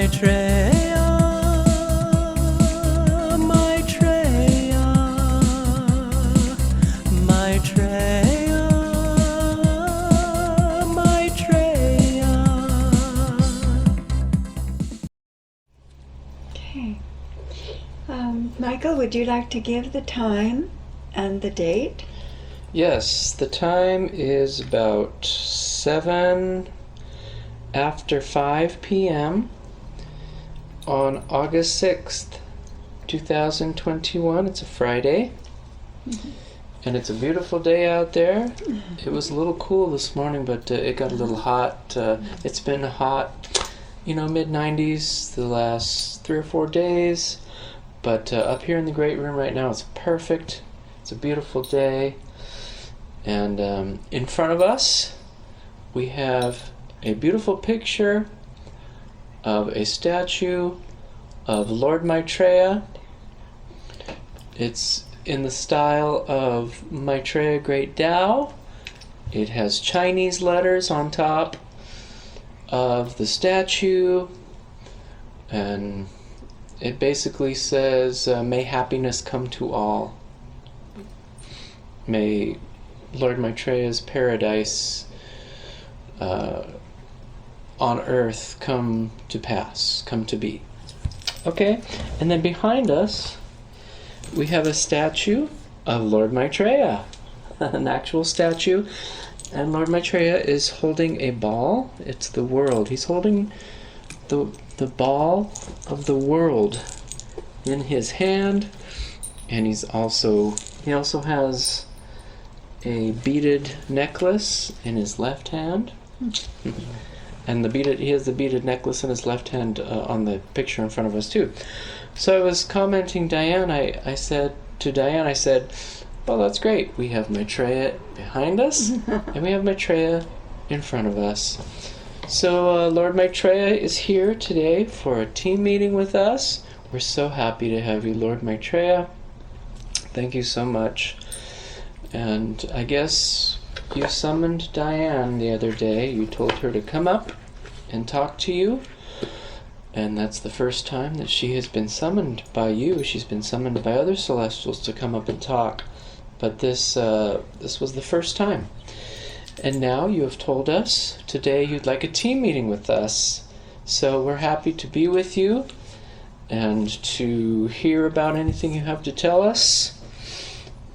Maitreya, Maitreya, Maitreya, Maitreya. Okay. Michael, would you like to give the time and the date? Yes, the time is about 7 after 5 p.m. on August 6th, 2021. It's a Friday. Mm-hmm. And it's a beautiful day out there. Mm-hmm. It was a little cool this morning, but it got a little hot. It's been hot, mid-90s the last 3 or 4 days. But up here in the Great Room right now, it's perfect. It's a beautiful day. And in front of us, we have a beautiful picture of a statue of Lord Maitreya. It's in the style of Maitreya Great Tao. It has Chinese letters on top of the statue, and it basically says, may happiness come to all. May Lord Maitreya's paradise on earth come to pass, come to be. Okay, and then behind us, we have a statue of Lord Maitreya, an actual statue, and Lord Maitreya is holding a ball. It's the world. He's holding the ball of the world in his hand, and he also has a beaded necklace in his left hand. And he has the beaded necklace in his left hand on the picture in front of us too. So I was commenting Diane, I said, well, that's great. We have Maitreya behind us, and we have Maitreya in front of us. So Lord Maitreya is here today for a team meeting with us. We're so happy to have you, Lord Maitreya. Thank you so much. And I guess you summoned Diane the other day. You told her to come up and talk to you. And that's the first time that she has been summoned by you. She's been summoned by other celestials to come up and talk. But this was the first time. And now you have told us today you'd like a team meeting with us. So we're happy to be with you and to hear about anything you have to tell us.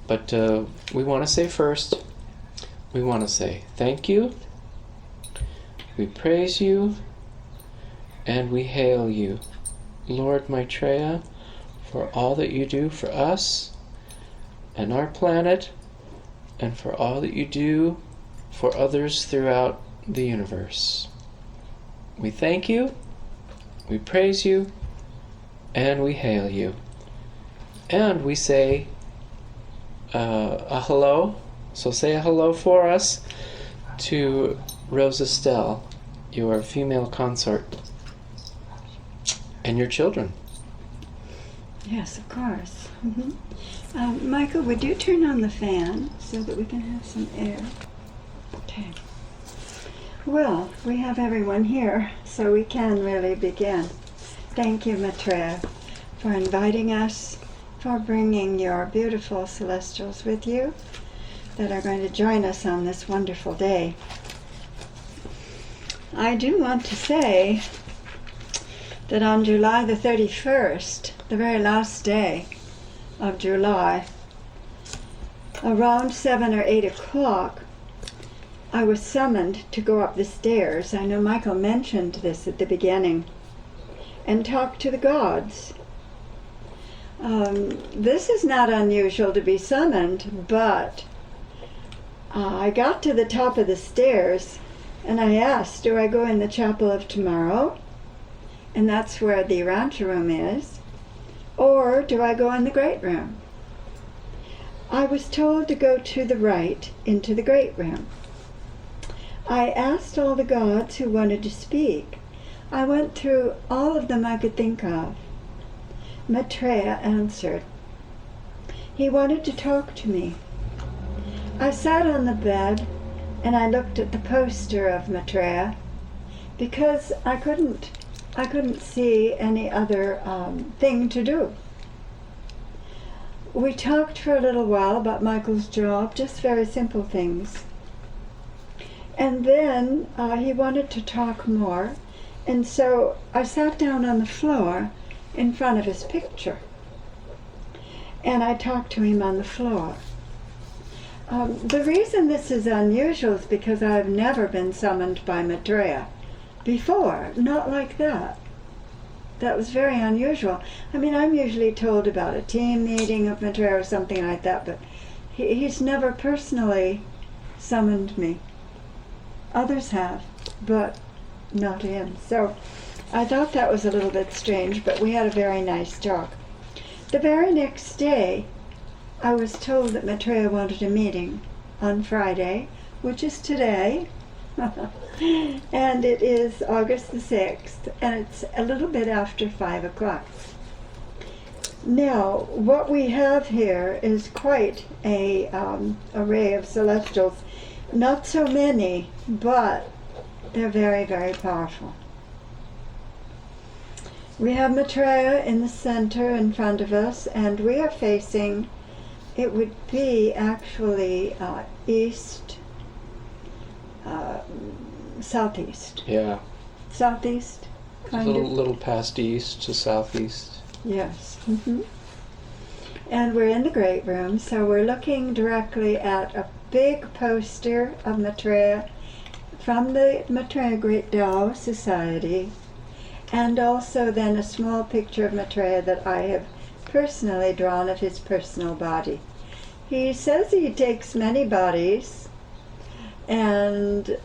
But we want to say first, we want to say thank you, we praise you, and we hail you, Lord Maitreya, for all that you do for us and our planet, and for all that you do for others throughout the universe. We thank you, we praise you, and we hail you. And we say a hello. So say a hello for us to Rose Estelle, your female consort, and your children. Yes, of course. Mm-hmm. Michael, would you turn on the fan so that we can have some air? Okay. Well, we have everyone here, so we can really begin. Thank you, Maitreya, for inviting us, for bringing your beautiful celestials with you that are going to join us on this wonderful day. I do want to say that on July the 31st, the very last day of July, around 7 or 8 o'clock, I was summoned to go up the stairs. I know Michael mentioned this at the beginning, and talk to the gods. This is not unusual to be summoned, but I got to the top of the stairs and I asked, do I go in the chapel of tomorrow? And that's where the Urantia room is. Or do I go in the great room? I was told to go to the right into the great room. I asked all the gods who wanted to speak. I went through all of them I could think of. Maitreya answered. He wanted to talk to me. I sat on the bed and I looked at the poster of Maitreya because I couldn't I couldn't see any other thing to do. We talked for a little while about Michael's job, just very simple things. And then he wanted to talk more, and so I sat down on the floor in front of his picture, and I talked to him on the floor. The reason this is unusual is because I've never been summoned by Maitreya before, not like that. That was very unusual. I mean, I'm usually told about a team meeting of Maitreya or something like that, but he's never personally summoned me. Others have, but not him. So I thought that was a little bit strange, but we had a very nice talk. The very next day, I was told that Maitreya wanted a meeting on Friday, which is today, and it is August the 6th, and it's a little bit after 5 o'clock. Now, what we have here is quite a array of celestials. Not so many, but they're very, very powerful. We have Maitreya in the center in front of us, and we are facing, it would be actually east, southeast. Yeah. Southeast, A kind of. little past east to southeast. Yes. And we're in the great room, so we're looking directly at a big poster of Maitreya from the Maitreya Great Tao Society, and also then a small picture of Maitreya that I have personally drawn of his personal body. He says he takes many bodies, and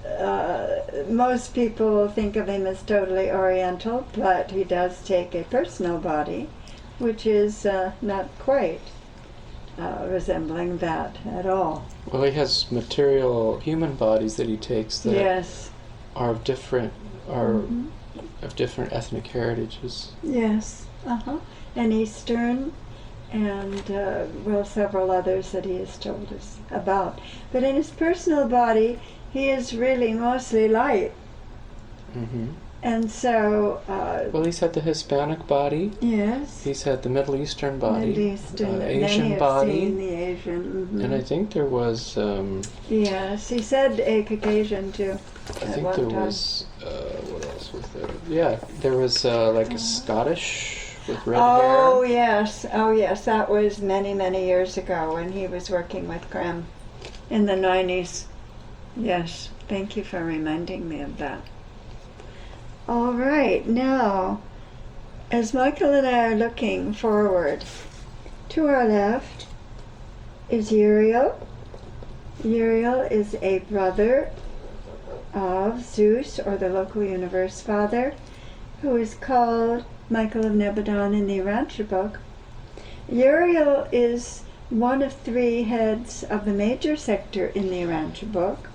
most people think of him as totally Oriental, but he does take a personal body, which is not quite resembling that at all. Well, he has material human bodies that he takes that Yes. are of different of different ethnic heritages. Yes. And Eastern, and well, several others that he has told us about. But in his personal body, he is really mostly light. And so Well, he's had the Hispanic body. yes, He's had the Middle Eastern body, Middle Eastern, many Asian have body, seen the Asian. and I think there was. Yes, he said a Caucasian too. I at think one there time. was. What else was there? Yeah, there was like a Scottish with red hair. Oh yes, that was many, many years ago when he was working with Graham in the 90s. Yes, thank you for reminding me of that. All right, now, as Michael and I are looking forward, to our left is Uriel. Uriel is a brother of Zeus, or the local universe father, who is called Michael of Nebadon in the Urantia book. Uriel is one of 3 heads of the major sector in the Urantia book,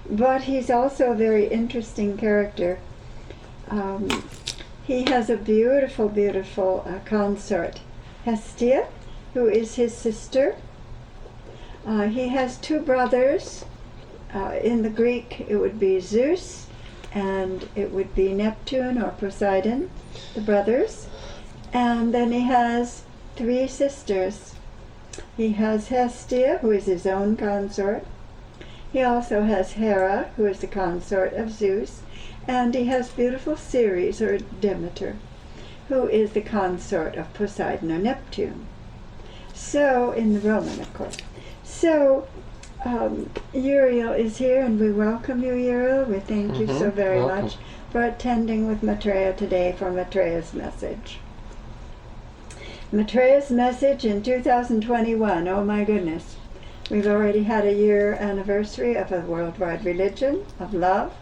but he's also a very interesting character. He has a beautiful, beautiful consort, Hestia, who is his sister. He has 2 brothers. In the Greek, it would be Zeus, and it would be Neptune or Poseidon, the brothers. And then he has 3 sisters. He has Hestia, who is his own consort. He also has Hera, who is the consort of Zeus. And he has beautiful Ceres, or Demeter, who is the consort of Poseidon or Neptune. So, in the Roman, of course. So, Uriel is here, and we welcome you, Uriel. We thank you so very welcome. much for attending with Maitreya today for Maitreya's message. Maitreya's message in 2021, oh my goodness. We've already had a year anniversary of a worldwide religion of love.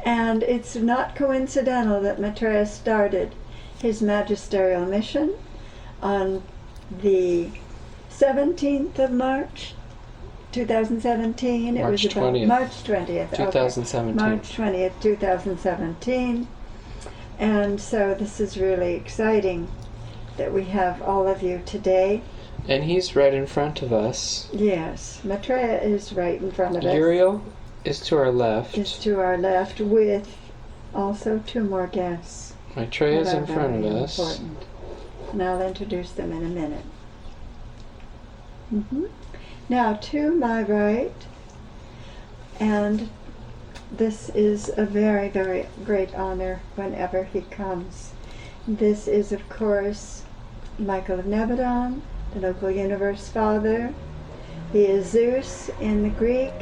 And it's not coincidental that Maitreya started his magisterial mission on the 17th of March, 2017. It March was about 20th. March 20th. okay. 2017. March 20th, 2017. And so this is really exciting that we have all of you today. And he's right in front of us. Yes, Maitreya is right in front of us. Uriel is to our left. Is to our left with also 2 more guests. Maitreya's that in are front of very us. important. And I'll introduce them in a minute. Now, to my right, and this is a very, very great honor whenever he comes. This is, of course, Michael of Nebadon, the local universe father. He is Zeus in the Greek.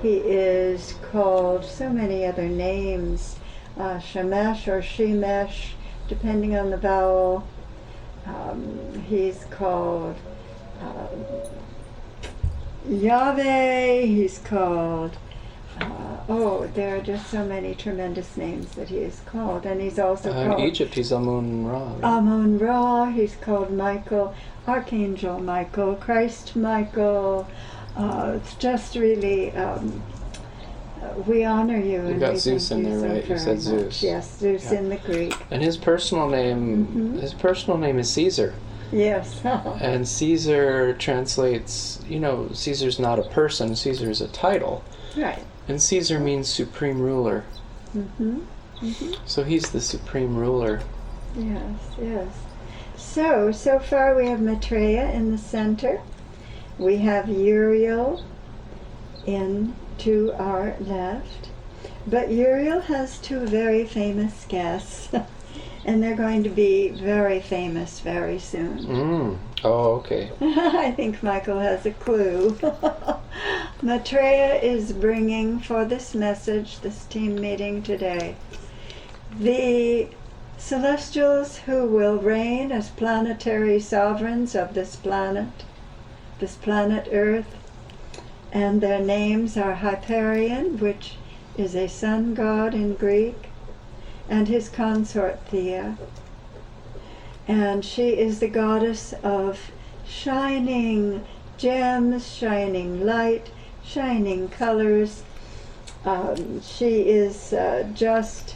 He is called so many other names, Shemesh or Shemesh, depending on the vowel. He's called Yahweh. He's called, there are just so many tremendous names that he is called. And he's also In called Egypt, he's Amun Ra. Right? Amun Ra. He's called Michael, Archangel Michael, Christ Michael. It's just really, we honor you. You and got we Zeus thank in you there, so right? You very said much. Zeus. Yes, Zeus Yeah. in the Greek. And his personal name, is Caesar. Yes. And Caesar translates, Caesar's not a person, Caesar is a title. Right. And Caesar means supreme ruler. So he's the supreme ruler. Yes, yes. So far we have Maitreya in the center. We have Uriel to our left. But Uriel has 2 very famous guests. And they're going to be very famous very soon. Oh, okay. I think Michael has a clue. Maitreya is bringing for this message, this team meeting today, the celestials who will reign as planetary sovereigns of this planet Earth. And their names are Hyperion, which is a sun god in Greek, and his consort Theia. And she is the goddess of shining gems, shining light, shining colors. She is just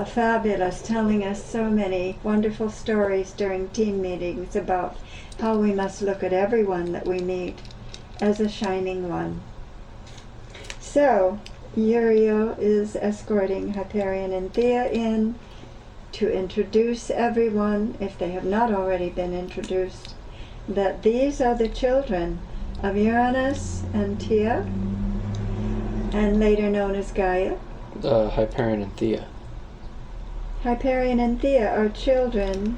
fabulous, telling us so many wonderful stories during team meetings about how we must look at everyone that we meet as a shining one. So, Uriel is escorting Hyperion and Theia in to introduce everyone, if they have not already been introduced, that these are the children of Uranus and Theia, and later known as Gaia. Hyperion and Theia. Hyperion and Theia are children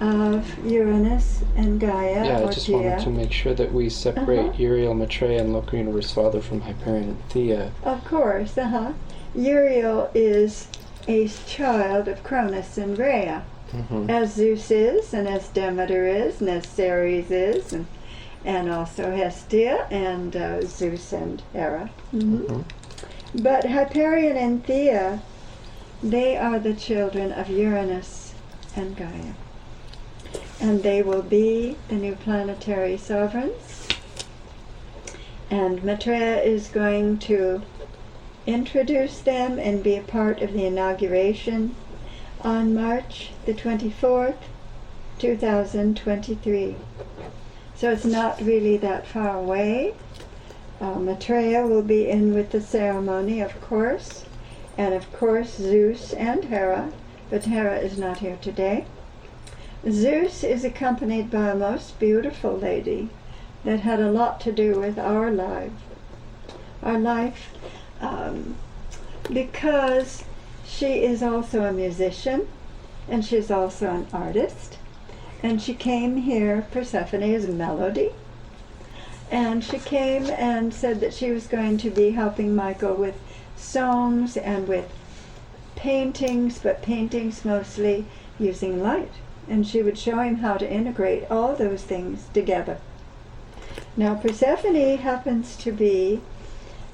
of Uranus and Gaia, Yeah, or I just Theia. wanted to make sure that we separate Uriel, Maitreya, and local universe father from Hyperion and Theia. Of course, Uriel is a child of Cronus and Rhea, as Zeus is, and as Demeter is, and as Ceres is, and also Hestia, and Zeus and Hera. But Hyperion and Theia, they are the children of Uranus and Gaia. And they will be the new planetary sovereigns. And Maitreya is going to introduce them and be a part of the inauguration on March the 24th, 2023. So it's not really that far away. Maitreya will be in with the ceremony, of course. And of course Zeus and Hera, but Hera is not here today. Zeus is accompanied by a most beautiful lady that had a lot to do with our life, because she is also a musician, and she's also an artist, and she came here, Persephone is melody, and she came and said that she was going to be helping Michael with songs and with paintings, but paintings mostly using light. And she would show him how to integrate all those things together. Now, Persephone happens to be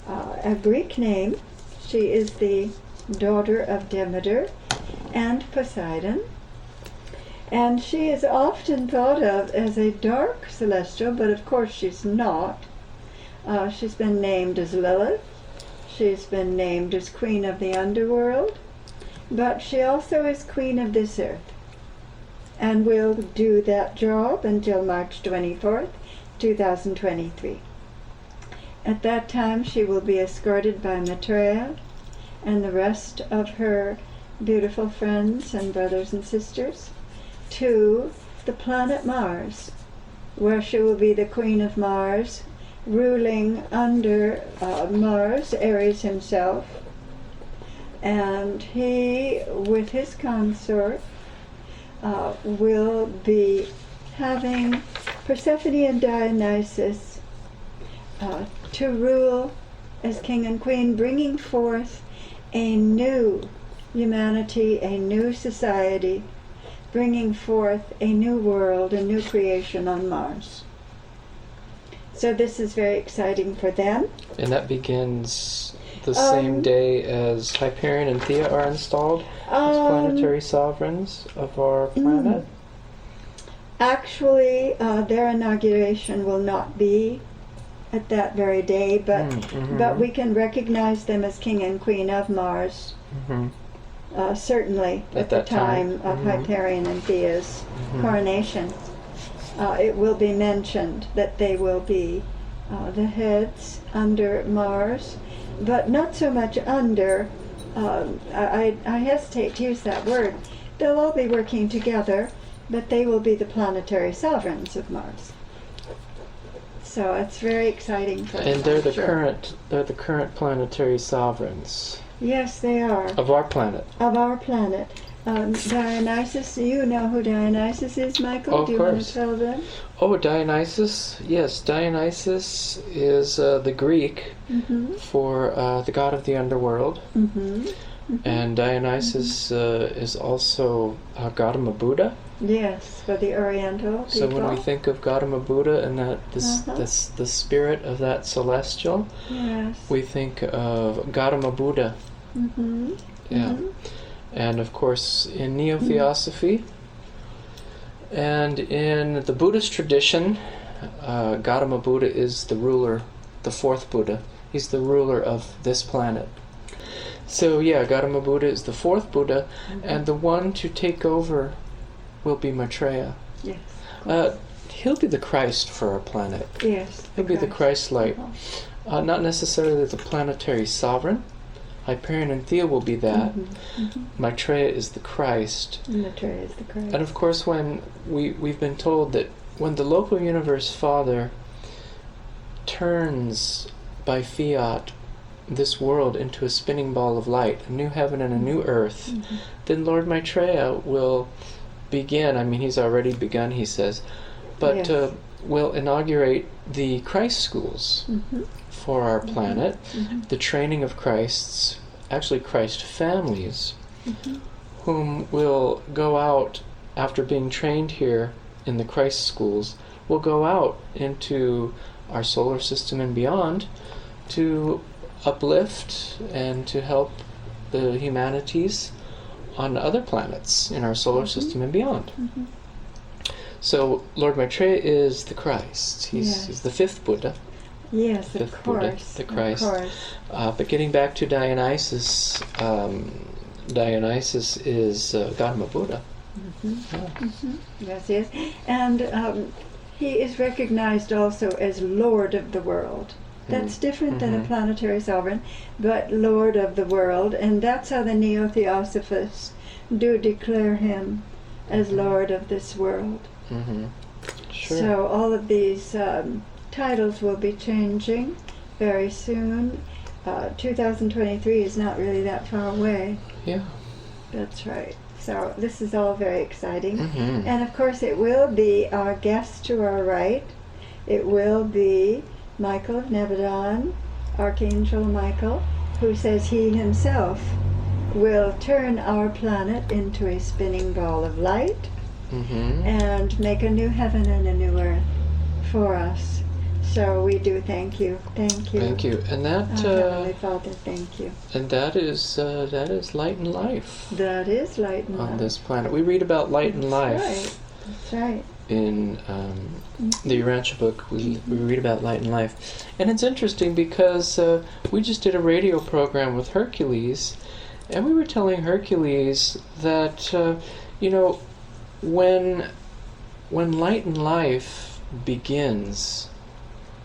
a Greek name. She is the daughter of Demeter and Poseidon. And she is often thought of as a dark celestial, but of course she's not. She's been named as Lilith. She's been named as Queen of the Underworld. But she also is Queen of this earth. And will do that job until March 24th, 2023. At that time, she will be escorted by Maitreya and the rest of her beautiful friends and brothers and sisters to the planet Mars, where she will be the Queen of Mars, ruling under Mars, Ares himself, and he, with his consort, will be having Persephone and Dionysus to rule as king and queen, bringing forth a new humanity, a new society, bringing forth a new world, a new creation on Mars. So this is very exciting for them. And that begins the same day as Hyperion and Theia are installed as planetary sovereigns of our planet. Actually, their inauguration will not be at that very day, but we can recognize them as king and queen of Mars. Certainly at the time of Hyperion and Theia's coronation. It will be mentioned that they will be the heads under Mars, but not so much under, I hesitate to use that word. They'll all be working together, but they will be the planetary sovereigns of Mars. So it's very exciting for them. And they're the current planetary sovereigns. Yes, they are. Of our planet. Of our planet. Dionysus, you know who Dionysus is, Michael? Oh, Do you want to tell them? Oh, Dionysus. Yes, Dionysus is the Greek for the god of the underworld. And Dionysus is also Gautama Buddha. Yes, for the Oriental people. So when we think of Gautama Buddha and the spirit of that celestial, we think of Gautama Buddha. Yeah. And of course, in Neo-Theosophy and in the Buddhist tradition, Gautama Buddha is the ruler, the fourth Buddha. He's the ruler of this planet. So yeah, Gautama Buddha is the fourth Buddha, and the one to take over will be Maitreya. Yes. He'll be the Christ for our planet. Yes. He'll be the Christ light. Not necessarily the planetary sovereign. Hyperion and Theia will be that. Maitreya is the Christ. Maitreya is the Christ. And of course, when we've been told that when the local universe father turns by fiat this world into a spinning ball of light, a new heaven and a new earth, then Lord Maitreya will begin, I mean he's already begun, he says, but will inaugurate the Christ schools for our planet, the training of Christs, actually Christ families, whom will go out after being trained here in the Christ schools, will go out into our solar system and beyond to uplift and to help the humanities on other planets in our solar system and beyond. So Lord Maitreya is the Christ. He's the fifth Buddha. Yes, Fifth of Buddha, course. the Christ. Of course. But getting back to Dionysus, Dionysus is Gautama Buddha. Yes, he is. And he is recognized also as Lord of the world. That's different than a planetary sovereign, but Lord of the world, and that's how the Neo-Theosophists do declare him as Lord of this world. Sure. So all of these titles will be changing very soon. 2023 is not really that far away. Yeah. That's right. So this is all very exciting. And of course it will be our guest to our right. It will be Michael of Nebadon, Archangel Michael, who says he himself will turn our planet into a spinning ball of light and make a new heaven and a new earth for us. So we do thank you. Thank you. Thank you. And that Heavenly Father, thank you. and that is light and life That is light and on life. this planet. We read about light and life. Right. That's right. In the Urantia book, we read about light and life. And it's interesting because we just did a radio program with Hercules, and we were telling Hercules that, when light and life begins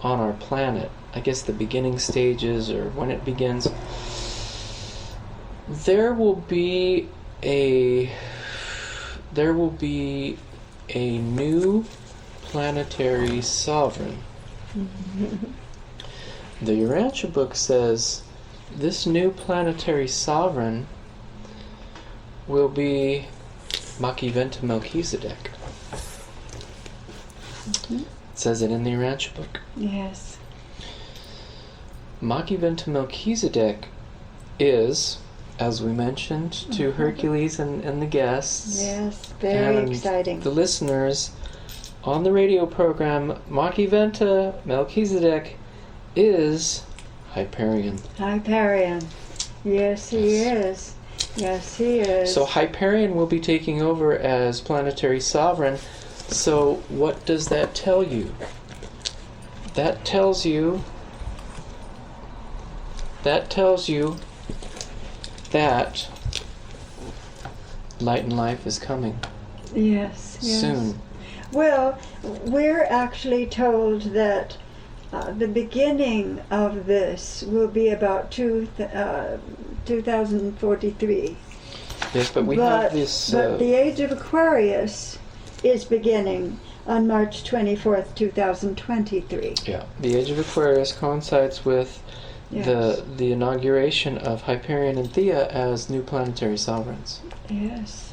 on our planet, I guess the beginning stages, or when it begins, There will be a new planetary sovereign. The Urantia book says this new planetary sovereign will be Machiventa Melchizedek. It says it in the Urantia book. Yes. Machiventa Melchizedek is, as we mentioned to Hercules and the guests, Yes, very and exciting. the listeners on the radio program, Machiventa Melchizedek is Hyperion. Hyperion. Yes, he is. Yes, he is. So Hyperion will be taking over as planetary sovereign. So what does that tell you? That tells you that light and life is coming Yes, yes. soon. Well, we're actually told that the beginning of this will be about 2043. Yes, but we have this. But the age of Aquarius is beginning on March 24th, 2023. Yeah, the age of Aquarius coincides with Yes. the inauguration of Hyperion and Theia as new planetary sovereigns. Yes.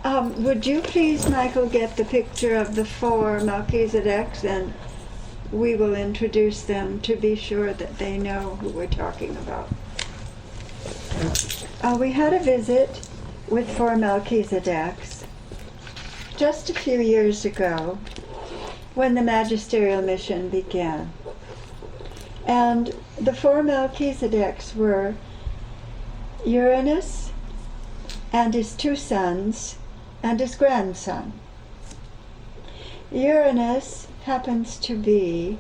Would you please, Michael, get the picture of the 4 Melchizedeks, and we will introduce them to be sure that they know who we're talking about. We had a visit with 4 Melchizedeks just a few years ago when the magisterial mission began. And the 4 Melchizedeks were Uranus and his 2 sons and his grandson. Uranus happens to be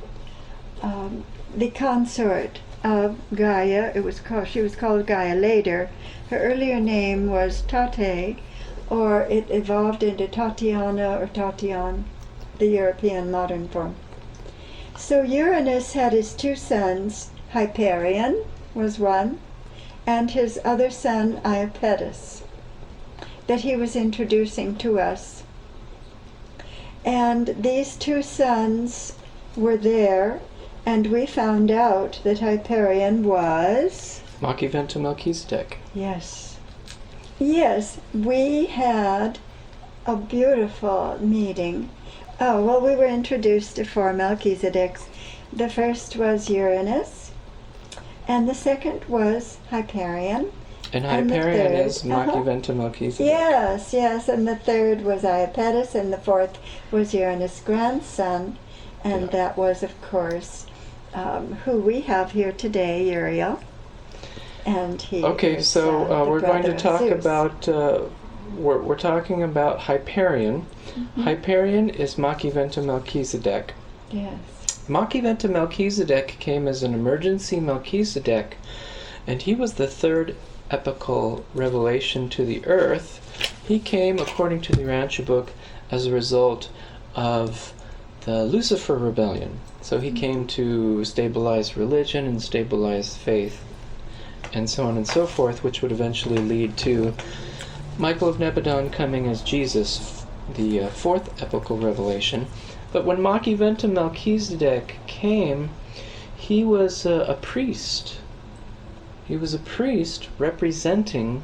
the consort of Gaia. She was called Gaia later. Her earlier name was Tate, or it evolved into Tatiana or Tatian, the European modern form. So Uranus had his 2 sons. Hyperion was one, and his other son Iapetus, that he was introducing to us. And these 2 sons were there, and we found out that Hyperion was... Machiventa Melchizedek. Yes. Yes, we had a beautiful meeting. Oh, well, we were introduced to 4 Melchizedeks. The first was Uranus, and the second was Hyperion. And And the Hyperion third, is Machiventa Melchizedek. Yes, yes, and the third was Iapetus, and the fourth was Uranus' grandson, and Yeah. that was, of course, who we have here today, Uriel. And he Okay, is, so the we're going to brother of talk Zeus. about. We're talking about Hyperion. Hyperion is Machiventa Melchizedek. Yes. Machiventa Melchizedek came as an emergency Melchizedek, and he was the 3rd epical revelation to the earth. He came, according to the Urantia book, as a result of the Lucifer rebellion. So he came to stabilize religion and stabilize faith, and so on and so forth, which would eventually lead to Michael of Nebadon coming as Jesus, the 4th epical revelation. But when Machiventa Melchizedek came, he was a priest. He was a priest representing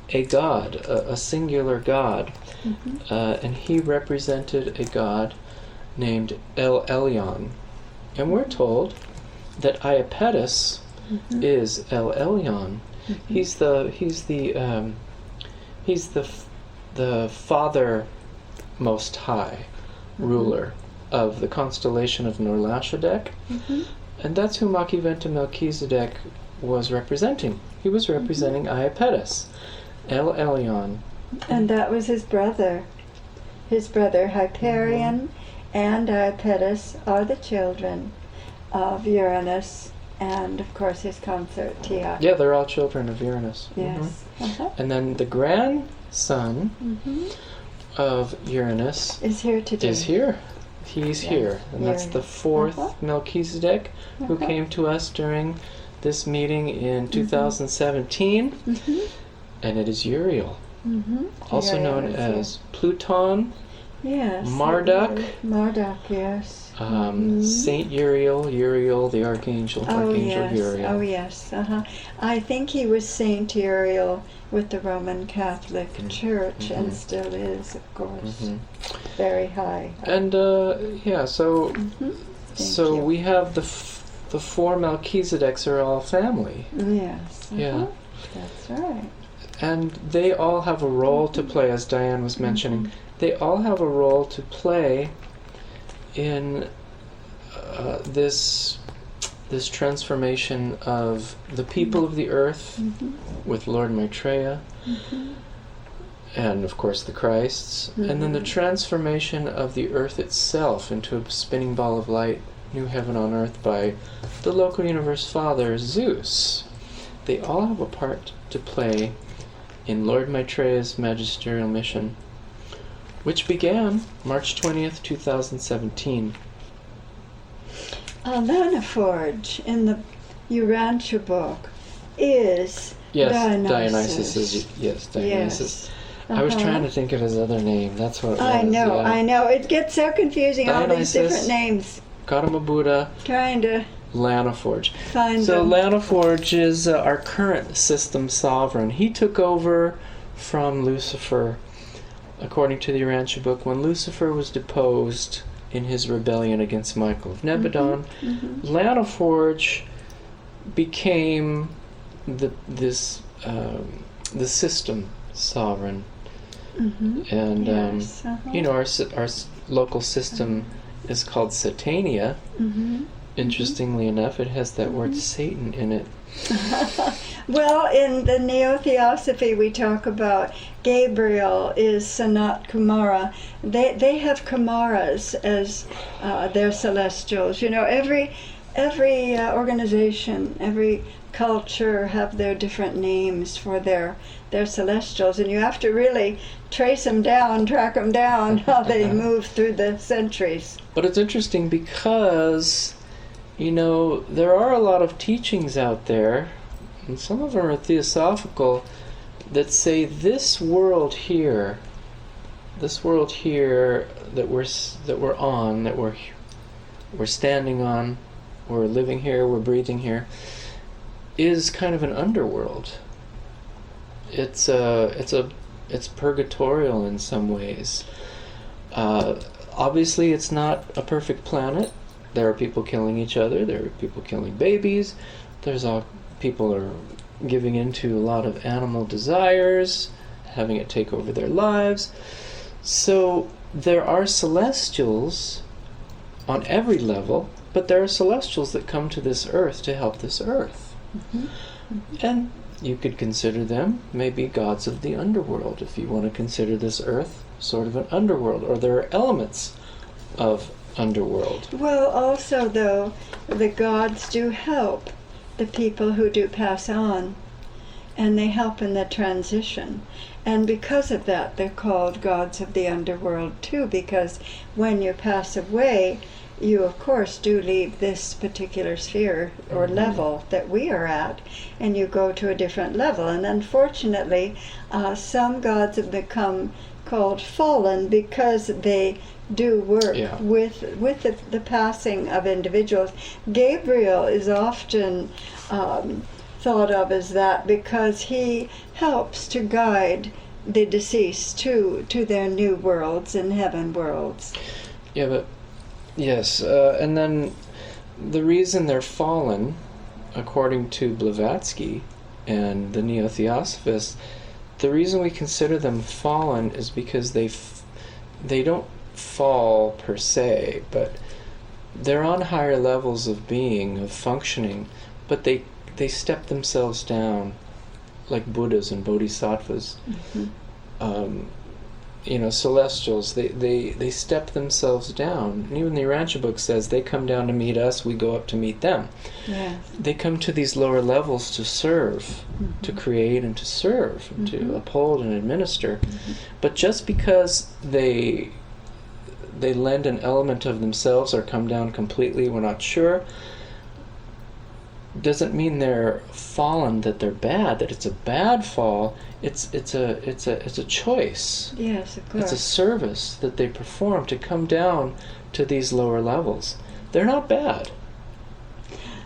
a god, a singular god. And he represented a god named El Elyon. And we're told that Iapetus is El Elyon. He's the Father Most High ruler of the constellation of Norlashadek, and that's who Machiventa Melchizedek was representing. He was representing Iapetus, El Elyon. And that was his brother. His brother Hyperion and Iapetus are the children of Uranus and, of course, his consort Theia. Yeah, they're all children of Uranus. Yes. And then the grandson of Uranus Is here today. is here. He's Yes, here. And that's the Uranus. 4th Melchizedek who came to us during this meeting in 2017, and it is Uriel, also known as Pluton, yes, Marduk, Marduk, yes. Saint Uriel, the Archangel Uriel. Oh yes, I think he was Saint Uriel with the Roman Catholic Church, and still is, of course, very high. And so we have the four Melchizedeks are all family. Yes. Yeah. That's right. And they all have a role to play, as Diane was mentioning. They all have a role to play in this transformation of the people of the earth with Lord Maitreya, and of course the Christs, and then the transformation of the earth itself into a spinning ball of light, new heaven on earth, by the local universe father Zeus. They all have a part to play in Lord Maitreya's magisterial mission, which began March 20th, 2017. Lanaforge in the Urantia book is Dionysus. Dionysus. Yes. I was trying to think of his other name. That's what it was. I know. It gets so confusing, all these Dionysus, different names. Gautama Buddha, Trying to Lanaforge. find So them. Lanaforge is our current system sovereign. He took over from Lucifer, according to the Urantia book, when Lucifer was deposed in his rebellion against Michael of Nebadon. Lanaforge became the system sovereign, and Yes, our local system is called Satania. Interestingly enough, it has that word Satan in it. Well, in the Neo-Theosophy we talk about Gabriel is Sanat Kumara. They have Kumaras as their celestials. Every organization, every culture have their different names for their celestials, and you have to really track them down, how they move through the centuries. But it's interesting because, there are a lot of teachings out there, and some of them are theosophical, that say this world here that we're on, that we're standing on, we're living here, we're breathing here, is kind of an underworld. It's purgatorial in some ways. Obviously, it's not a perfect planet. There are people killing each other. There are people killing babies. People are giving into a lot of animal desires, having it take over their lives. So there are celestials on every level, but there are celestials that come to this earth to help this earth. And you could consider them maybe gods of the underworld, if you want to consider this earth sort of an underworld, or there are elements of underworld. Well, also, though, the gods do help the people who do pass on, and they help in the transition. And because of that, they're called gods of the underworld, too, because when you pass away, you, of course, do leave this particular sphere or level that we are at, and you go to a different level. And unfortunately, some gods have become called fallen because they do work with the passing of individuals. Gabriel is often thought of as that because he helps to guide the deceased to their new worlds and heaven worlds. Yeah, but yes, and then the reason they're fallen, according to Blavatsky and the Neo-Theosophists, the reason we consider them fallen is because they don't fall per se, but they're on higher levels of being, of functioning, but they step themselves down, like Buddhas and Bodhisattvas. Celestials, they step themselves down. And even the Urantia book says they come down to meet us, we go up to meet them. Yes. They come to these lower levels to serve, to create and to serve, and to uphold and administer. But just because they lend an element of themselves or come down completely, we're not sure, doesn't mean they're fallen, that they're bad, that it's a bad fall. It's a choice. Yes, of course. It's a service that they perform to come down to these lower levels. They're not bad.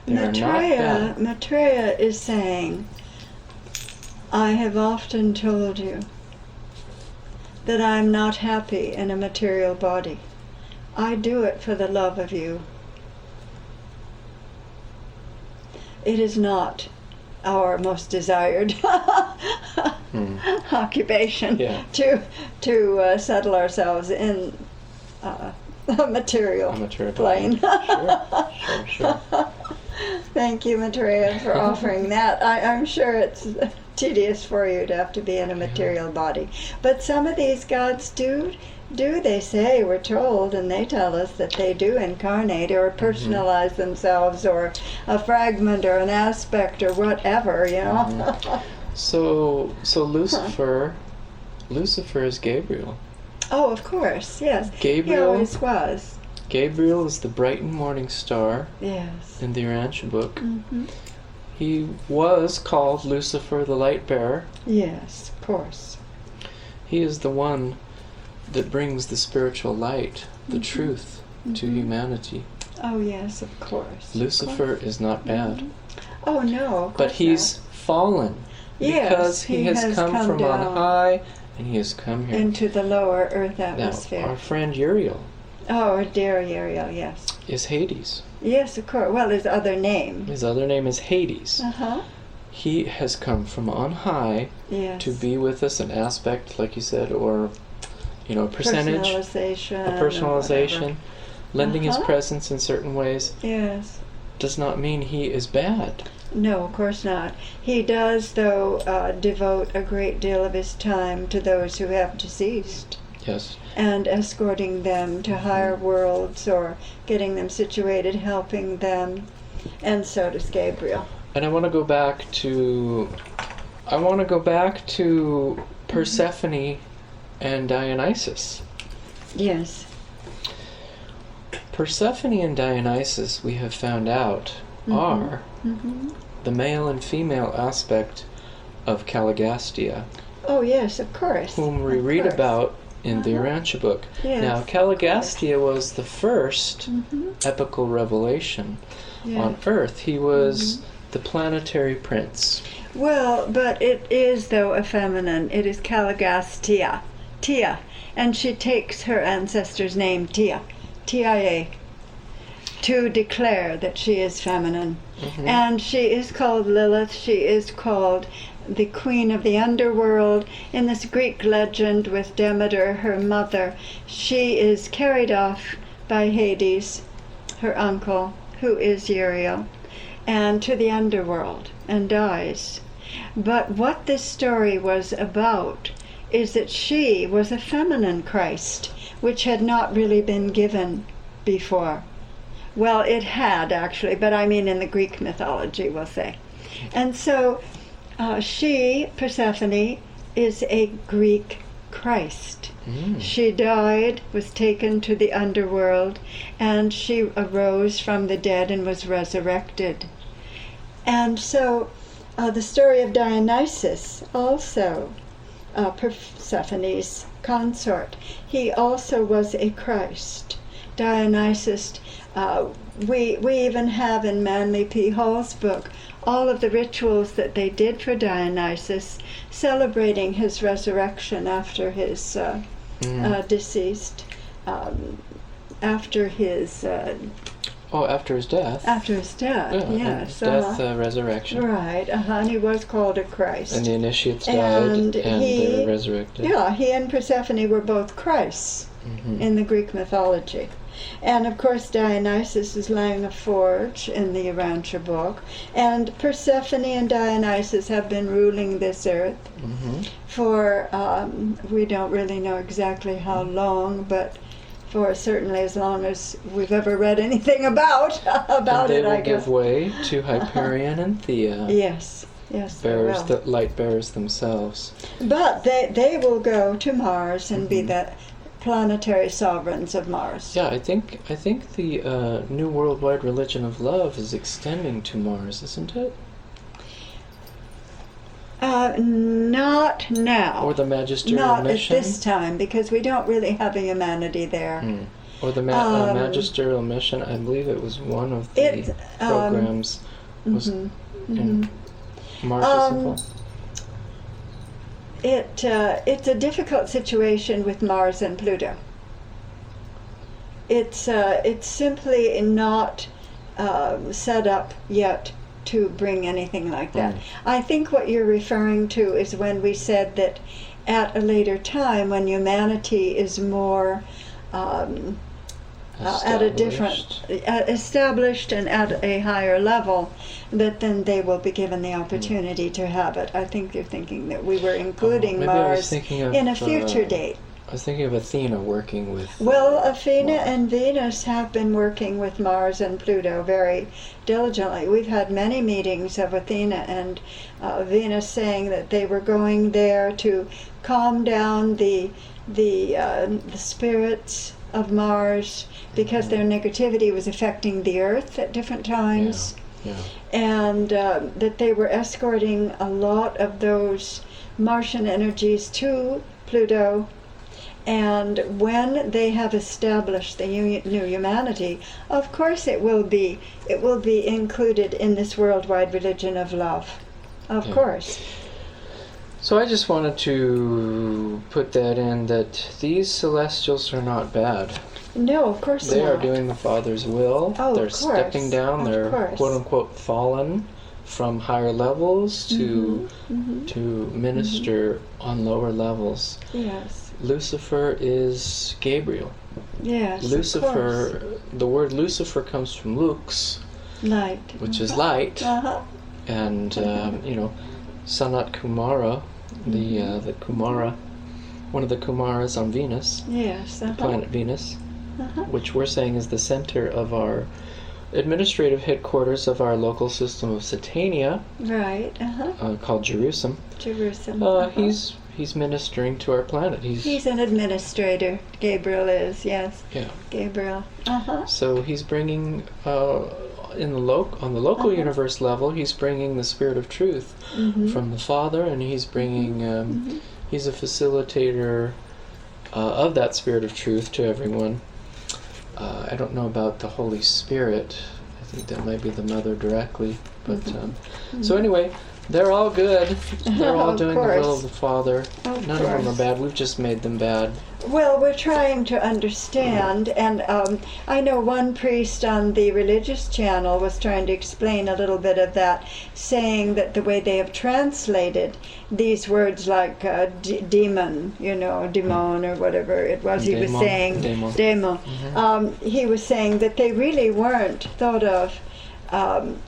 They're not bad. Maitreya is saying, I have often told you that I am not happy in a material body. I do it for the love of you. It is not our most desired occupation to settle ourselves in a material plane. Sure. Thank you, Maitreya, for offering that. I'm sure it's tedious for you to have to be in a material body. But some of these gods do they say, we're told, and they tell us that they do incarnate or personalize themselves, or a fragment or an aspect or whatever, you know. So Lucifer is Gabriel. Oh, of course, yes. Gabriel, He always was. Gabriel is the bright and morning star. Yes. In the Urantia book. Mm-hmm. He was called Lucifer the light bearer. Yes, of course. He is the one that brings the spiritual light, the truth, to humanity. Oh, yes, of course. Lucifer is not bad. Oh, no, of course But he's not. Fallen. Yes, because he has come from down on high, and he has come here. into the lower earth atmosphere. Now, our friend Uriel Oh, dear Uriel, yes. is Hades. Yes, of course. Well, his other name. His other name is Hades. Uh-huh. He has come from on high to be with us, an aspect, like you said, or, a percentage. Personalization. A personalization. Lending his presence in certain ways. Yes. Does not mean he is bad. No, of course not. He does, though, devote a great deal of his time to those who have deceased. Yes. And escorting them to higher worlds, or getting them situated, helping them. And so does Gabriel. And I want to go back to Persephone and Dionysus. Yes. Persephone and Dionysus, we have found out, are the male and female aspect of Caligastia. Oh, yes, of course. Whom we read about in the Urantia book. Yes, now, Caligastia was the first epical revelation on Earth. He was the planetary prince. Well, but it is, though, a feminine. It is Caligastia. Tia. And she takes her ancestor's name, Tia. Tia. To declare that she is feminine. And she is called Lilith. She is called the queen of the underworld. In this Greek legend with Demeter, her mother, she is carried off by Hades, her uncle, who is Uriel, and to the underworld, and dies. But what this story was about is that she was a feminine Christ, which had not really been given before. Well, it had, actually, but I mean in the Greek mythology, we'll say. And so she, Persephone, is a Greek Christ. She died, was taken to the underworld, and she arose from the dead and was resurrected. And so the story of Dionysus, also Persephone's consort, he also was a Christ. Dionysus, we even have in Manly P. Hall's book all of the rituals that they did for Dionysus, celebrating his resurrection after his deceased, after his after his death. After his death, yes. Death, resurrection. Right, and he was called a Christ. And the initiates died, and they were resurrected. Yeah, he and Persephone were both Christs in the Greek mythology. And of course Dionysus is Lanaforge in the Urantia book. And Persephone and Dionysus have been ruling this earth for, we don't really know exactly how long, but for certainly as long as we've ever read anything about it, I guess. They will give way to Hyperion and Theia. Yes, bearers, the light bearers themselves. But they will go to Mars and be the planetary sovereigns of Mars. Yeah, I think the new worldwide religion of love is extending to Mars, isn't it? Not now. Or the magisterial Not mission. at this time, because we don't really have a humanity there. Or the magisterial mission. I believe it was one of the programs. Was in Mars is involved. It's a difficult situation with Mars and Pluto. It's simply not set up yet to bring anything like that. I think what you're referring to is when we said that at a later time, when humanity is more at a different, established and at a higher level, that then they will be given the opportunity to have it. I think you're thinking that we were including maybe Mars in a future date. I was thinking of Athena working with... Well, Athena and Venus have been working with Mars and Pluto very diligently. We've had many meetings of Athena and Venus saying that they were going there to calm down the spirits of Mars, because their negativity was affecting the Earth at different times. And that they were escorting a lot of those Martian energies to Pluto. And when they have established the new humanity, of course it will be included in this worldwide religion of love. Of course. So I just wanted to put that in, that these celestials are not bad. No, of course not. They are doing the Father's will. Oh, they're of course. stepping down. They're quote unquote fallen from higher levels to minister on lower levels. Yes. Lucifer is Gabriel. Yes. Lucifer, the word Lucifer comes from lux, light, which is light, and Sanat Kumara, the Kumara, one of the Kumaras on Venus, the planet Venus, which we're saying is the center of our administrative headquarters of our local system of Satania, called Jerusalem. He's ministering to our planet. He's an administrator. Gabriel is, yes. Yeah. Gabriel. So he's bringing on the local universe level, he's bringing the spirit of truth from the Father, and he's bringing he's a facilitator of that spirit of truth to everyone. I don't know about the Holy Spirit. I think that might be the Mother directly. But so anyway, they're all good. They're all doing the will of the Father. None of them are bad. We've just made them bad. Well, we're trying to understand, and I know one priest on the religious channel was trying to explain a little bit of that, saying that the way they have translated these words like demon, demon or whatever it was, he was saying, demon. He was saying that they really weren't thought of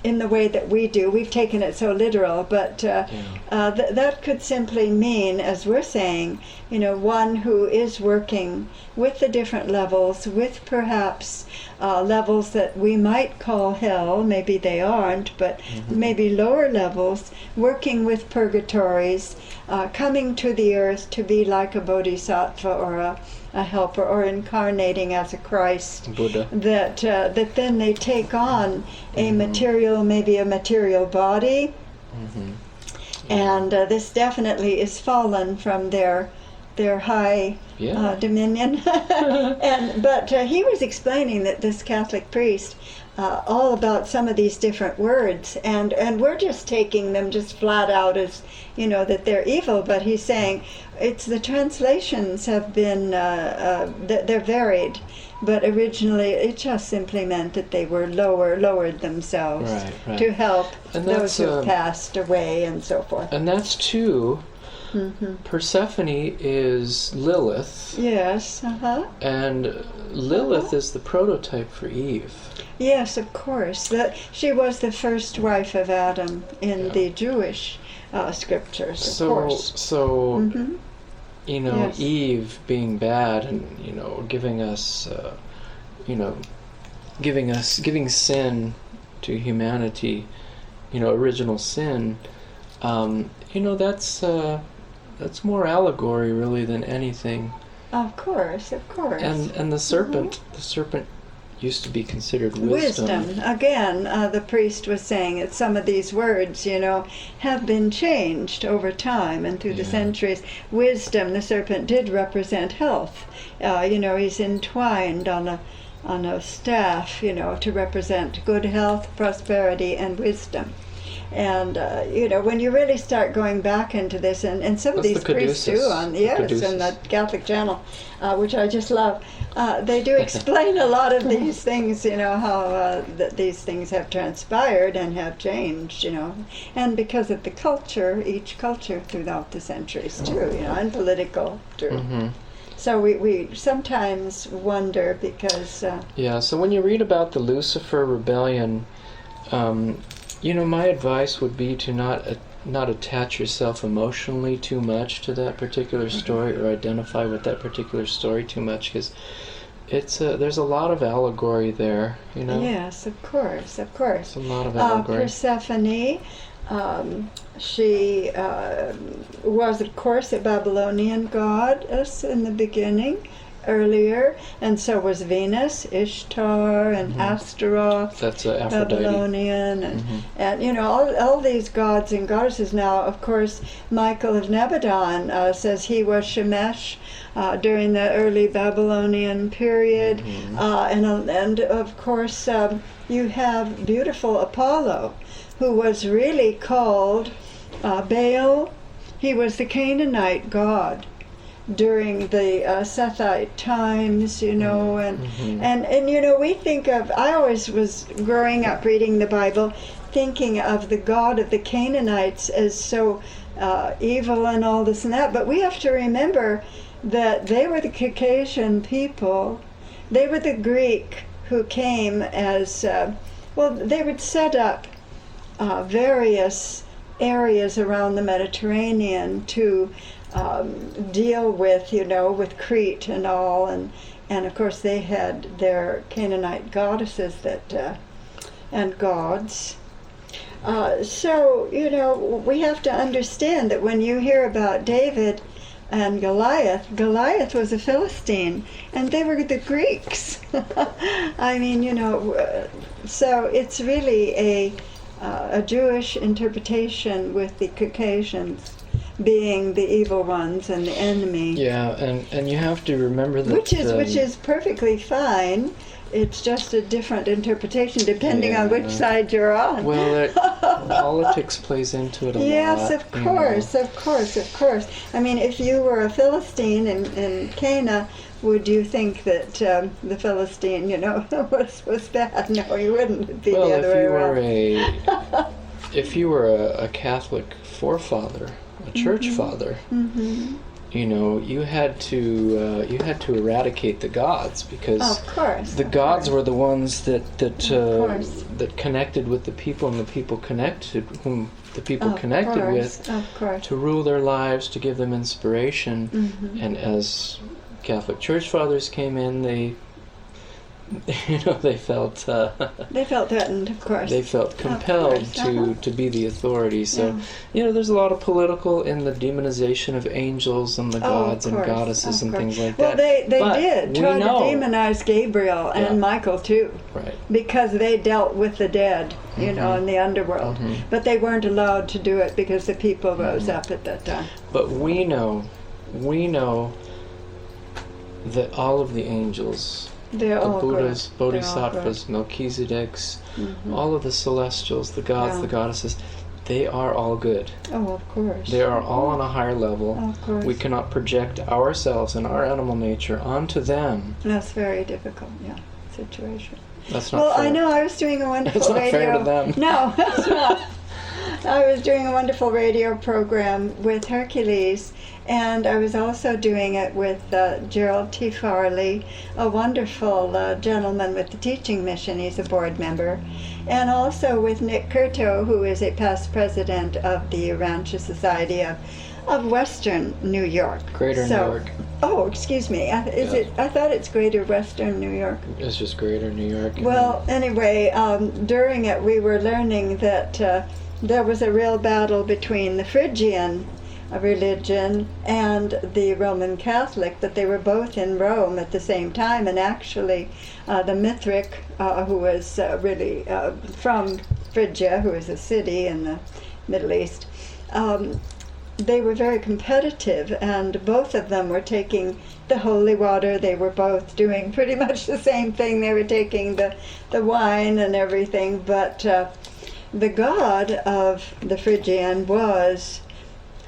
in the way that we do. We've taken it so literal, but that could simply mean, as we're saying, one who is working with the different levels, with perhaps levels that we might call hell, maybe they aren't, but maybe lower levels, working with purgatories, coming to the earth to be like a bodhisattva or a helper, or incarnating as a Christ, Buddha. That then they take on a material, maybe a material body, and this definitely is fallen from their high dominion. But he was explaining that this Catholic priest all about some of these different words, and we're just taking them just flat out as that they're evil, but he's saying it's the translations have been they're varied, but originally it just simply meant that they were lowered themselves to help those who passed away and so forth. And that's too. Persephone is Lilith. Yes. And Lilith is the prototype for Eve. Yes, of course. That she was the first wife of Adam in the Jewish scriptures. Of course. So Eve being bad and giving us, giving sin to humanity, original sin. That's more allegory really than anything. Of course, of course. And the serpent, used to be considered wisdom. Again, the priest was saying that some of these words, have been changed over time and through the centuries. Wisdom, the serpent did represent health. He's entwined on a staff, to represent good health, prosperity, and wisdom. And when you really start going back into this, and some of That's these the priests do on the on the Catholic channel, which I just love, they do explain a lot of these things, how that these things have transpired and have changed, and because of the culture, each culture throughout the centuries too, and political too. Mm-hmm. So we sometimes wonder because So when you read about the Lucifer rebellion, my advice would be to not attach yourself emotionally too much to that particular story or identify with that particular story too much, because there's a lot of allegory there, Yes, of course. It's a lot of allegory. Persephone, she was, of course, a Babylonian goddess in the beginning, earlier, and so was Venus, Ishtar, and Astaroth. That's Aphrodite. Babylonian, and all these gods and goddesses. Now, of course, Michael of Nebadon says he was Shemesh during the early Babylonian period, and of course you have beautiful Apollo, who was really called Baal. He was the Canaanite god during the Sethite times, and we think of, I always was growing up reading the Bible thinking of the god of the Canaanites as so evil and all this and that, but we have to remember that they were the Caucasian people. They were the Greek who came as, they would set up various areas around the Mediterranean to deal with, with Crete and all, and of course they had their Canaanite goddesses and gods. So, we have to understand that when you hear about David and Goliath was a Philistine, and they were the Greeks. I mean, so it's really a Jewish interpretation with the Caucasians being the evil ones and the enemy. Yeah, and you have to remember that... Which is perfectly fine. It's just a different interpretation depending on which side you're on. Well, politics plays into it a lot. Yes, of course. I mean, if you were a Philistine in Cana, would you think that the Philistine, was bad? No, you wouldn't. It'd be the other way around. If you were a Catholic forefather, a church father, you had to eradicate the gods, because the gods were the ones that connected with the people, and the people connected with to rule their lives, to give them inspiration. And as Catholic church fathers came in, they felt threatened, of course. They felt compelled to be the authority. So, there's a lot of political in the demonization of angels and the gods and goddesses and things like that. Well, they did try to demonize Gabriel and Michael too, right? Because they dealt with the dead, in the underworld. But they weren't allowed to do it because the people rose up at that time. But we know that all of the angels, they're the all Buddhas, good. Bodhisattvas, Melchizedeks, all of the celestials, the gods, the goddesses, they are all good. Oh, of course. They are all on a higher level. Of course. We cannot project ourselves and our animal nature onto them. That's very difficult, situation. That's not fair. Well, I know I was doing a wonderful It's not radio... fair to them. No, that's not. I was doing a wonderful radio program with Hercules, and I was also doing it with Gerald T. Farley, a wonderful gentleman with the teaching mission. He's a board member. And also with Nick Curto, who is a past president of the Urantia Society of Western New York. Greater New York. Oh, excuse me. I thought it's Greater Western New York. It's just Greater New York. Well, anyway, during it we were learning that there was a real battle between the Phrygian religion and the Roman Catholic, but they were both in Rome at the same time. And actually, the Mithric, who was really from Phrygia, who is a city in the Middle East, they were very competitive, and both of them were taking the holy water. They were both doing pretty much the same thing. They were taking the wine and everything, but the god of the Phrygian was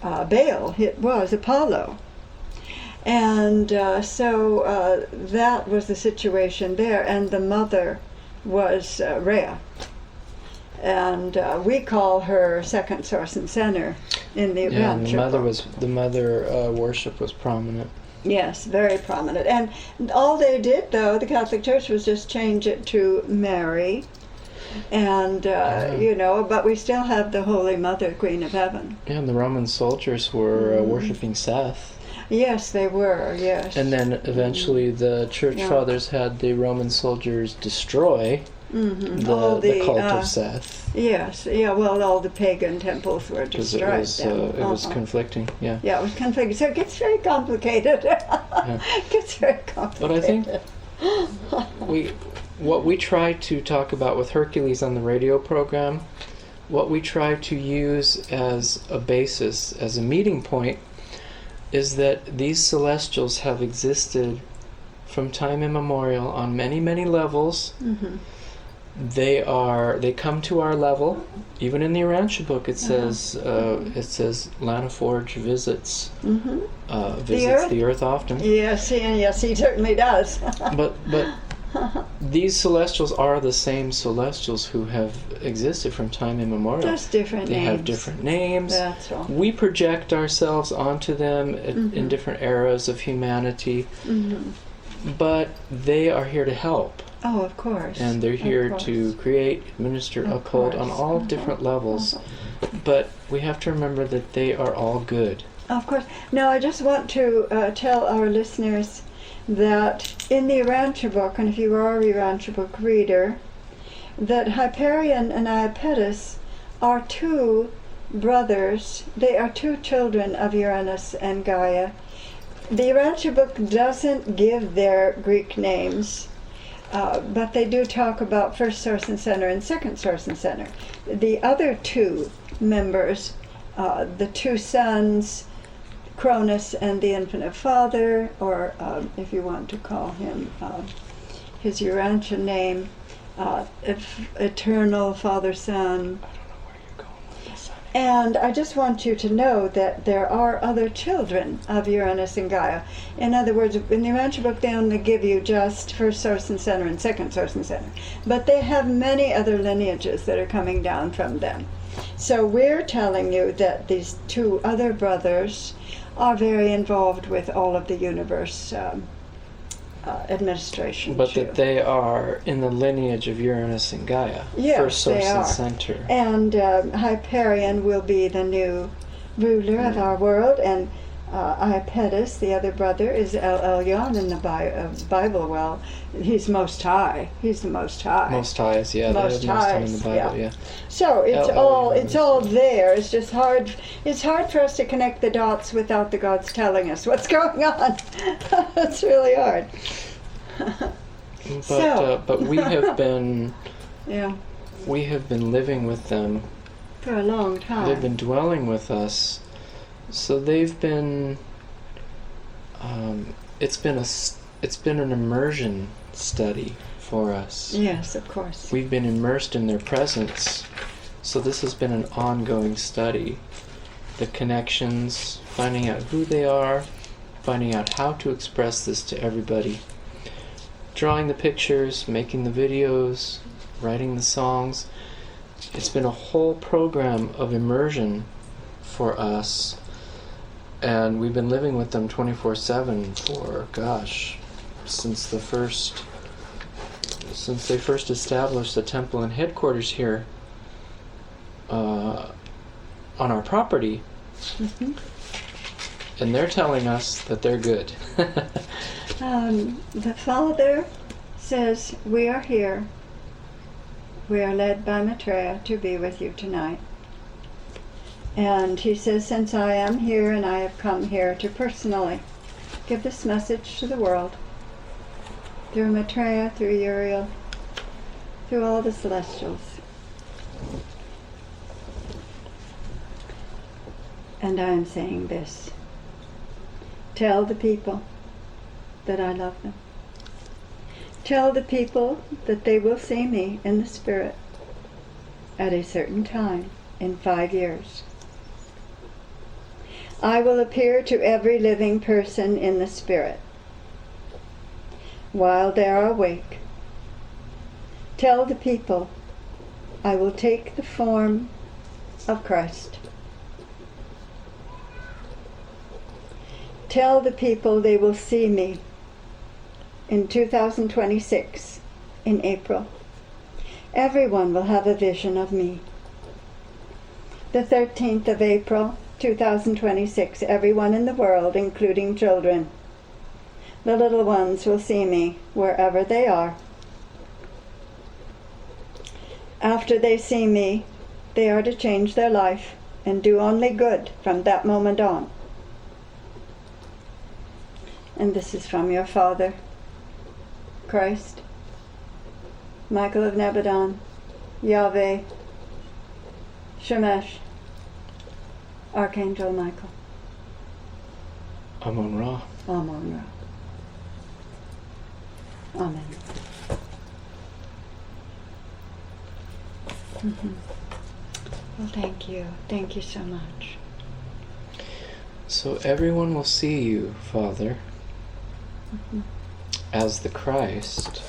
Baal. It was Apollo. And so that was the situation there, and the mother was Rhea. And we call her second source and center in the Yeah, and Urantia. the mother worship was prominent. Yes, very prominent. And all they did, though, the Catholic Church, was just change it to Mary. And, but we still have the Holy Mother, Queen of Heaven. Yeah, and the Roman soldiers were worshiping Seth. Yes, they were, yes. And then eventually the church fathers had the Roman soldiers destroy the cult of Seth. Yes, yeah, well, all the pagan temples were Because destroyed. it was conflicting, yeah. Yeah, it was conflicted. So it gets very complicated. It gets very complicated. But I think what we try to talk about with Hercules on the radio program, what we try to use as a basis, as a meeting point, is that these celestials have existed from time immemorial on many, many levels. Mm-hmm. They come to our level. Even in the Urantia book, it says Lanaforge visits the earth often. Yes, he certainly does. But these celestials are the same celestials who have existed from time immemorial. Just different They names. have different names. That's all. We project ourselves onto them in different eras of humanity, but they are here to help. Oh, of course. And they're here to create, administer, uphold on all different levels. But we have to remember that they are all good. Of course. Now, I just want to tell our listeners that in the Urantia book, and if you are a Urantia book reader, that Hyperion and Iapetus are two brothers. They are two children of Uranus and Gaia. The Urantia book doesn't give their Greek names. But they do talk about first source and center and second source and center. The other two members, the two sons, Cronus and the Infinite Father, or if you want to call him his Urantia name, Eternal Father Son. And I just want you to know that there are other children of Uranus and Gaia. In other words, in the Urantia book, they only give you just first source and center and second source and center. But they have many other lineages that are coming down from them. So we're telling you that these two other brothers are very involved with all of the universe administration. But too. that they are in the lineage of Uranus and Gaia. Yes, first source they and are. center. And Hyperion will be the new ruler of our world, and Iapetus, the other brother, is El Elyon in the Bible. Well, he's Most High. He's the Most High. Most Highs, yeah. Most they have Most High in the Highs, Bible, yeah. So it's El it's all there. It's just hard. It's hard for us to connect the dots without the gods telling us what's going on. It's really hard. But we have been Yeah, we have been living with them. for a long time. They've been dwelling with us. So they've been. It's been an immersion study for us. Yes, of course. We've been immersed in their presence. So this has been an ongoing study. The connections, finding out who they are, finding out how to express this to everybody. Drawing the pictures, making the videos, writing the songs. It's been a whole program of immersion for us. And we've been living with them 24/7 for, since they first established the temple and headquarters here on our property. Mm-hmm. And they're telling us that they're good. The Father says, we are here. We are led by Maitreya to be with you tonight. And he says, since I am here and I have come here to personally give this message to the world, through Maitreya, through Uriel, through all the celestials. And I am saying this. Tell the people that I love them. Tell the people that they will see me in the spirit at a certain time in 5 years. I will appear to every living person in the spirit while they are awake. Tell the people I will take the form of Christ. Tell the people they will see me in 2026 in April. Everyone will have a vision of me. The 13th of April 2026, everyone in the world, including children, the little ones, will see me wherever they are. After they see me, they are to change their life and do only good from that moment on. And this is from your Father, Christ, Michael of Nebadon, Yahweh, Shemesh, Archangel Michael. Amun Ra. Amun Ra. Amen. Well, thank you. Thank you so much. So everyone will see you, Father, as the Christ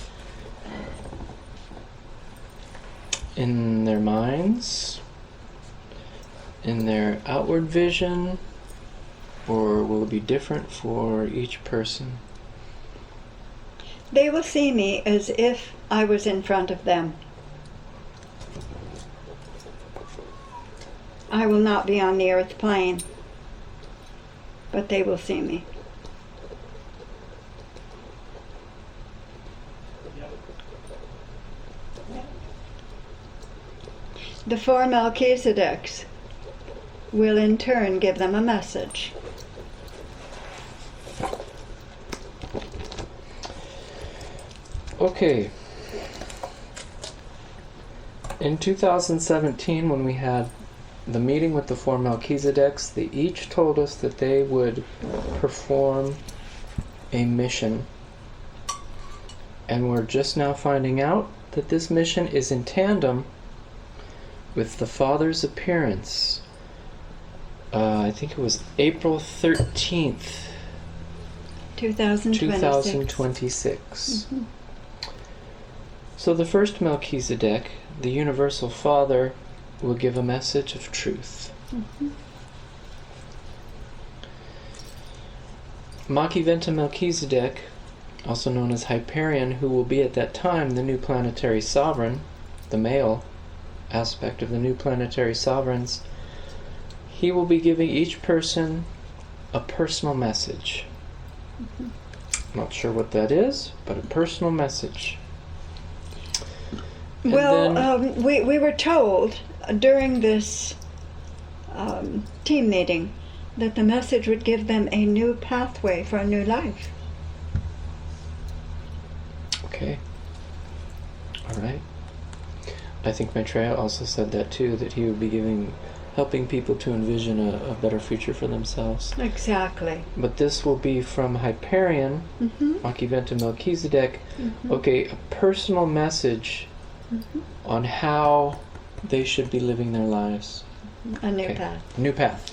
in their minds, in their outward vision, or will it be different for each person? They will see me as if I was in front of them. I will not be on the earth plane, but they will see me. The 4 Melchizedeks will in turn give them a message. Okay. In 2017, when we had the meeting with the 4 Melchizedeks, they each told us that they would perform a mission. And we're just now finding out that this mission is in tandem with the Father's appearance. I think it was April 13th, 2026. So the first Melchizedek, the Universal Father, will give a message of truth. Machiventa Melchizedek, also known as Hyperion, who will be at that time the new planetary sovereign, the male aspect of the new planetary sovereigns, he will be giving each person a personal message. Not sure what that is, but a personal message. And well, we were told during this team meeting that the message would give them a new pathway for a new life. Okay. All right. I think Maitreya also said that too, that he would be helping people to envision a better future for themselves. Exactly. But this will be from Hyperion, Machiventa Melchizedek. Okay, a personal message on how they should be living their lives. A new path. New path.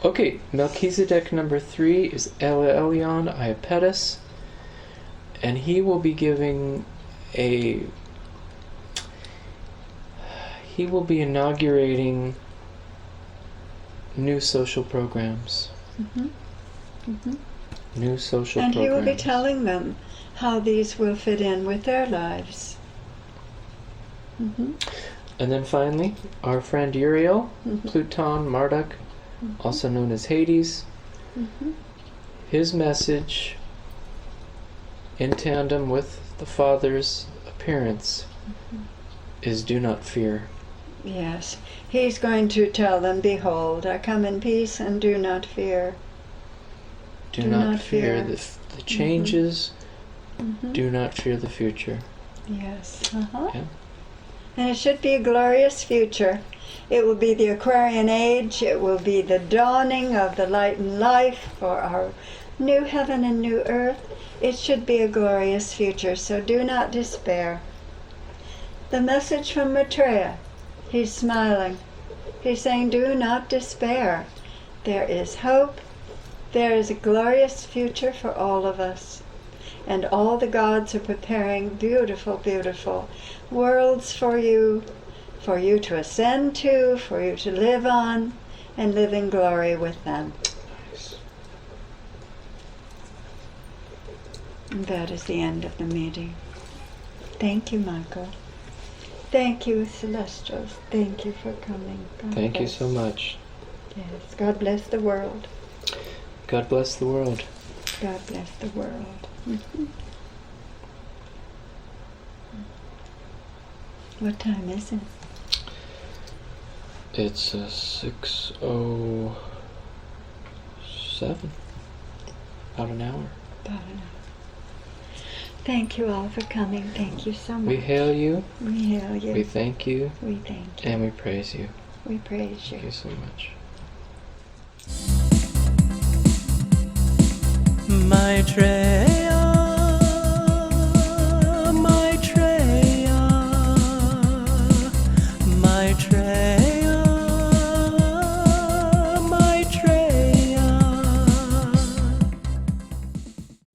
Okay, Melchizedek number 3 is Elyon Iapetus, and he will be inaugurating new social programs. New social programs. And he will be telling them how these will fit in with their lives. And then finally, our friend Uriel, Pluton, Marduk, also known as Hades, his message in tandem with the Father's appearance is do not fear. Yes. He's going to tell them, behold, I come in peace and do not fear. Do not fear the changes. Mhm. Do not fear the future. Yes. Uh-huh. Yeah. And it should be a glorious future. It will be the Aquarian age. It will be the dawning of the light and life for our new heaven and new earth. It should be a glorious future, so do not despair. The message from Maitreya, he's smiling. He's saying, do not despair. There is hope. There is a glorious future for all of us. And all the gods are preparing beautiful, beautiful worlds for you to ascend to, for you to live on, and live in glory with them. And that is the end of the meeting. Thank you, Michael. Thank you, Celestials. Thank you for coming. God Thank you bless. so much. Yes, God bless the world. God bless the world. God bless the world. Mhm. What time is it? It's 6:07. About an hour. About an hour. Thank you all for coming. Thank you so much. We hail you. We hail you. We thank you. We thank you. And we praise you. We praise you. Thank you so much. Maitreya, Maitreya, Maitreya.